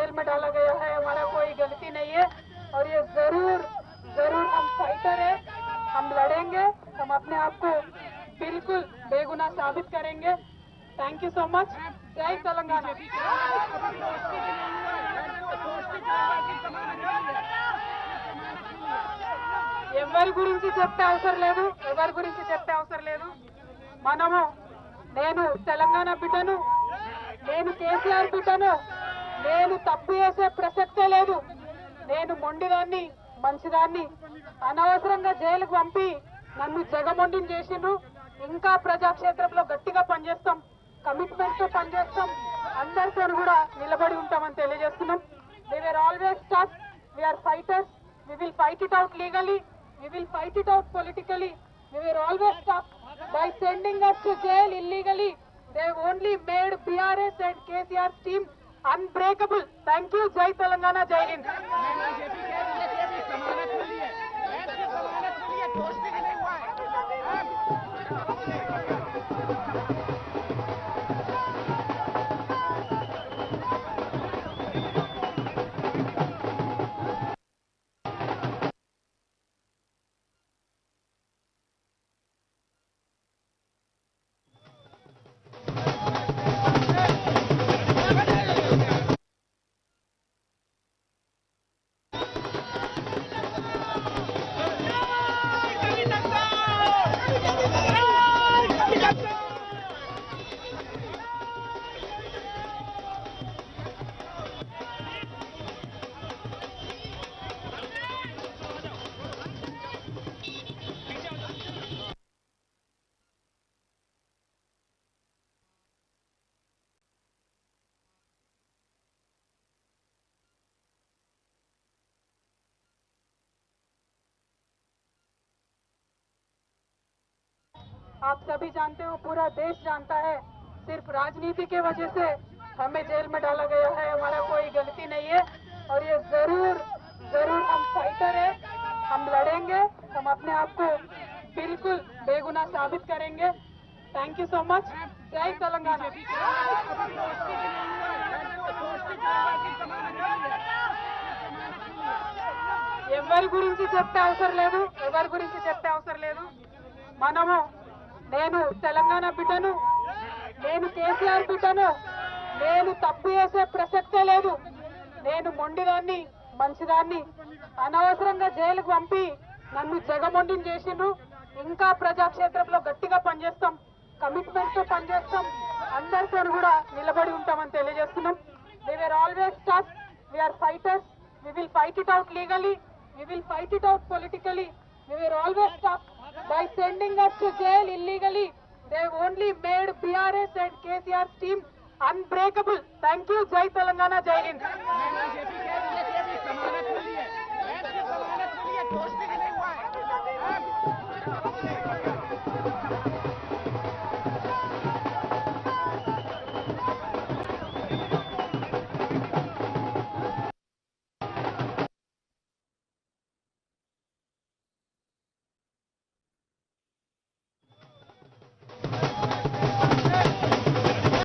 Jail में डाला गया है, हमारा कोई गलती नहीं है और ये जरूर जरूर हम फाइटर है, हम लड़ेंगे, हम अपने आप को बिल्कुल बेगुनाह साबित करेंगे। Thank you so much. जय तेलंगाना। ఎవరి గురించి చెప్పే అవసరం లేదు, ఎవరి గురించి చెప్పే అవసరం లేదు. మనము నేను తెలంగాణ బిడ్డను, నేను కేసీఆర్ బిడ్డను, నేను తప్పు చేసే ప్రసక్తే లేదు. నేను మొండిదాన్ని, మంచిదాన్ని, అనవసరంగా జైలుకు పంపి నన్ను జగమొండిని చేసిండ్రు. ఇంకా ప్రజాక్షేత్రంలో గట్టిగా పనిచేస్తాం, కమిట్మెంట్ తో పనిచేస్తాం, అందరితో కూడా నిలబడి ఉంటామని తెలియజేస్తున్నాం. We were always tough, we are fighters, we will fight it out legally, we will fight it out politically. We were always tough. By sending us to jail illegally, they only made BRS and KCR's team unbreakable. Thank you. Jai Telangana, Jai Hind. आप सभी जानते हो, पूरा देश जानता है, सिर्फ राजनीति के वजह से हमें जेल में डाला गया है, हमारा कोई गलती नहीं है और ये जरूर जरूर हम फाइटर है, हम लड़ेंगे, हम अपने आप को बिल्कुल बेगुनाह साबित करेंगे। Thank you so much. जय तेलंगाना। ఎవరి గురించి చెప్పే అవసరం లేదు, ఎవరి గురించి చెప్పే అవసరం లేదు. మనము నేను తెలంగాణ బిడ్డను, నేను కేసీఆర్ బిడ్డను, నేను తప్పు చేసే ప్రసక్తే లేదు. నేను మొండిదాన్ని, మంచిదాన్ని, అనవసరంగా జైలుకు పంపి నన్ను జగమొండిని చేసిండ్రు. ఇంకా ప్రజాక్షేత్రంలో గట్టిగా పనిచేస్తాం, కమిట్మెంట్ తో పనిచేస్తాం, అందరితో కూడా నిలబడి ఉంటామని తెలియజేస్తున్నాం. We were always tough, we are fighters, we will fight it out legally, we will fight it out politically. We were always tough. By sending us to jail illegally, they only made BRS and KCR's team unbreakable. Thank you. Jai Telangana, Jai Hind.